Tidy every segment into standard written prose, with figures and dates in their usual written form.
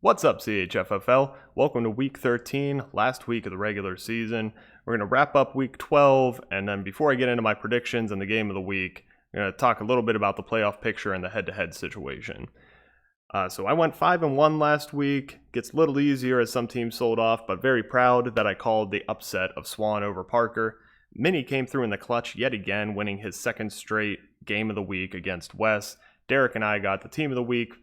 What's up, CHFFL? Welcome to week 13, last week of the regular season. We're going to wrap up week 12, and then before I get into my predictions and the game of the week, I'm going to talk a little bit about the playoff picture and the head-to-head situation. So I went 5-1 last week. Gets a little easier as some teams sold off, but very proud that I called the upset of Swan over Parker. Minnie came through in the clutch yet again, winning his second straight game of the week against Wes. Derek and I got the team of the week,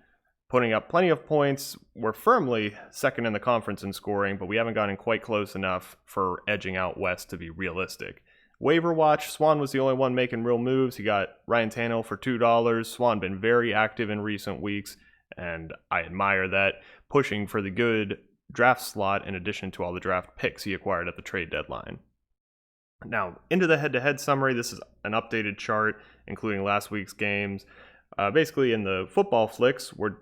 putting up plenty of points. We're firmly second in the conference in scoring, but we haven't gotten quite close enough for edging out West to be realistic. Waiver watch, Swan was the only one making real moves. He got Ryan Tannehill for $2. Swan been very active in recent weeks, and I admire that, pushing for the good draft slot in addition to all the draft picks he acquired at the trade deadline. Now, into the head-to-head summary. This is an updated chart, including last week's games. Basically, in the football flicks, we're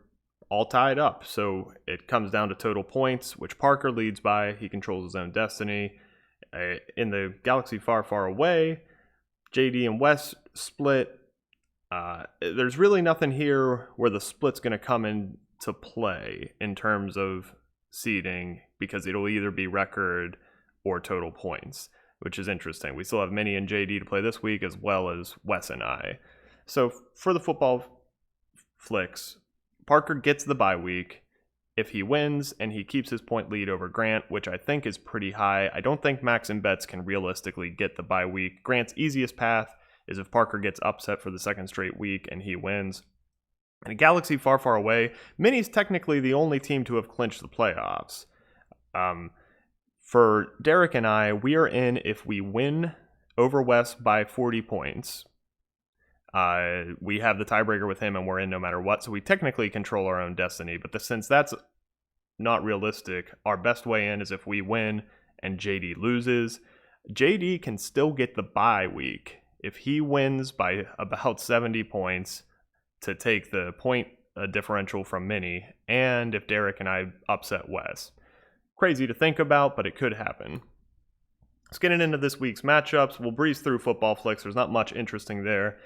all tied up, so it comes down to total points, which Parker leads by. He controls his own destiny. In the Galaxy Far, Far Away, JD and Wes split. There's really nothing here where the split's going to come into play in terms of seeding, because it'll either be record or total points, which is interesting. We still have Minnie and JD to play this week, as well as Wes and I. So for the football flicks, Parker gets the bye week. If he wins and he keeps his point lead over Grant, which I think is pretty high, I don't think Max and Betts can realistically get the bye week. Grant's easiest path is if Parker gets upset for the second straight week and he wins. In a Galaxy Far, Far Away, Minnie's technically the only team to have clinched the playoffs. For Derek and I, we are in if we win over West by 40 points. We have the tiebreaker with him and we're in no matter what, so we technically control our own destiny. But since that's not realistic, our best way in is if we win and JD loses. JD can still get the bye week if he wins by about 70 points to take the point differential from Minnie, and if Derek and I upset Wes. Crazy to think about, but it could happen. Let's get into this week's matchups. We'll breeze through football flicks. There's not much interesting there.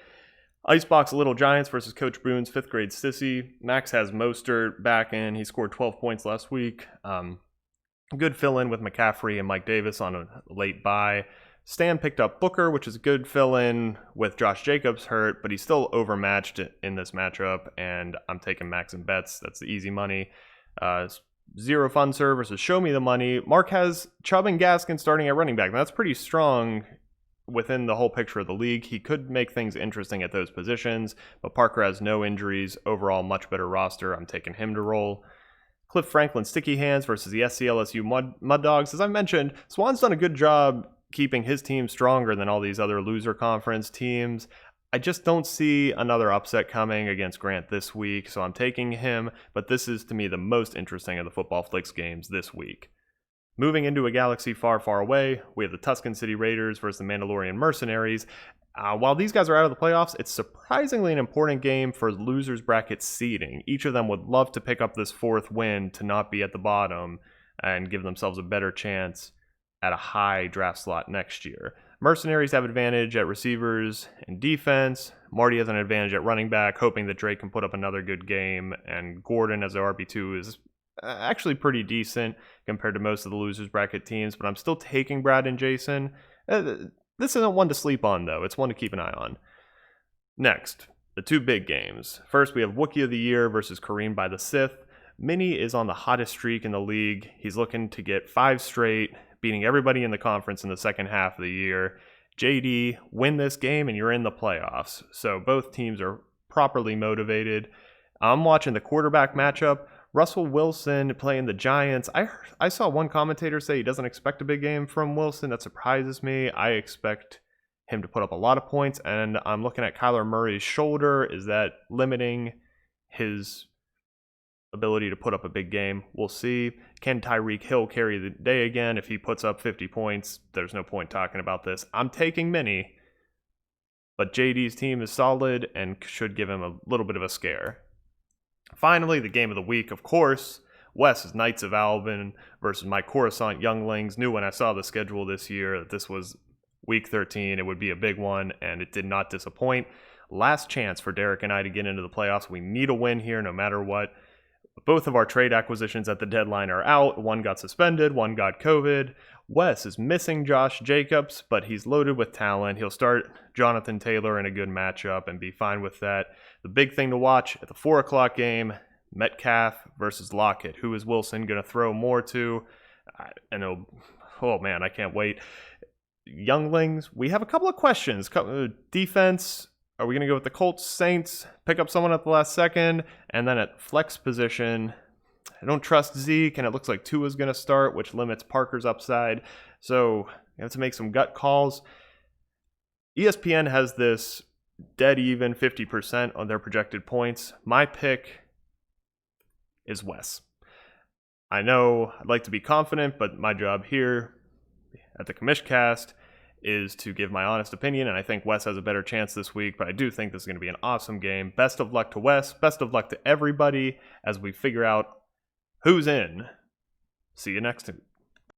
Icebox Little Giants versus Coach Boone's 5th grade Sissy. Max has Mostert back in. He scored 12 points last week. Good fill-in with McCaffrey and Mike Davis on a late bye. Stan picked up Booker, which is a good fill-in with Josh Jacobs hurt, but he's still overmatched in this matchup, and I'm taking Max and Betts. That's the easy money. Zero Fun Serve versus Show Me the Money. Mark has Chubb and Gaskin starting at running back. Now, that's pretty strong within the whole picture of the league. He could make things interesting at those positions, but Parker has no injuries. Overall, much better roster. I'm taking him to roll. Cliff Franklin Sticky Hands versus the SCLSU Mud Dogs. As I mentioned, Swan's done a good job keeping his team stronger than all these other loser conference teams. I just don't see another upset coming against Grant this week, so I'm taking him, but this is to me the most interesting of the Football Flicks games this week. Moving into a Galaxy Far, Far Away, we have the Tuscan City Raiders versus the Mandalorian Mercenaries. While these guys are out of the playoffs, it's surprisingly an important game for losers bracket seeding. Each of them would love to pick up this 4th win to not be at the bottom and give themselves a better chance at a high draft slot next year. Mercenaries have advantage at receivers and defense. Marty has an advantage at running back, hoping that Drake can put up another good game, and Gordon as the RB2 is actually pretty decent compared to most of the losers bracket teams, but I'm still taking Brad and Jason. This isn't one to sleep on, though. It's one to keep an eye on. Next, the two big games. First, we have Wookiee of the Year versus Kareem by the Sith. Minnie is on the hottest streak in the league. He's looking to get 5 straight, beating everybody in the conference in the second half of the year. JD, win this game and you're in the playoffs. So both teams are properly motivated. I'm watching the quarterback matchup. Russell Wilson playing the Giants. I saw one commentator say he doesn't expect a big game from Wilson. That surprises me. I expect him to put up a lot of points, and I'm looking at Kyler Murray's shoulder. Is that limiting his ability to put up a big game? We'll see. Can Tyreek Hill carry the day again? If he puts up 50 points, there's no point talking about this. I'm taking Minnie, but JD's team is solid and should give him a little bit of a scare. Finally, the game of the week, of course, Wes' Knights of Albion versus my Coruscant Younglings. Knew when I saw the schedule this year that this was week 13, it would be a big one, and it did not disappoint. Last chance for Derek and I to get into the playoffs. We need a win here no matter what. Both of our trade acquisitions at the deadline are out. One got suspended, one got COVID. Wes is missing Josh Jacobs, but he's loaded with talent. He'll start Jonathan Taylor in a good matchup and be fine with that. The big thing to watch at the 4 o'clock game, Metcalf versus Lockett. Who is Wilson going to throw more to? Oh man, I can't wait. Younglings, we have a couple of questions. Defense, are we going to go with the Colts, Saints, pick up someone at the last second? And then at flex position, I don't trust Zeke, and it looks like Tua's going to start, which limits Parker's upside. So you have to make some gut calls. ESPN has this dead even 50% on their projected points. My pick is Wes. I know I'd like to be confident, but my job here at the Commishcast is to give my honest opinion, and I think Wes has a better chance this week, but I do think this is going to be an awesome game. Best of luck to Wes. Best of luck to everybody as we figure out who's in. See you next time.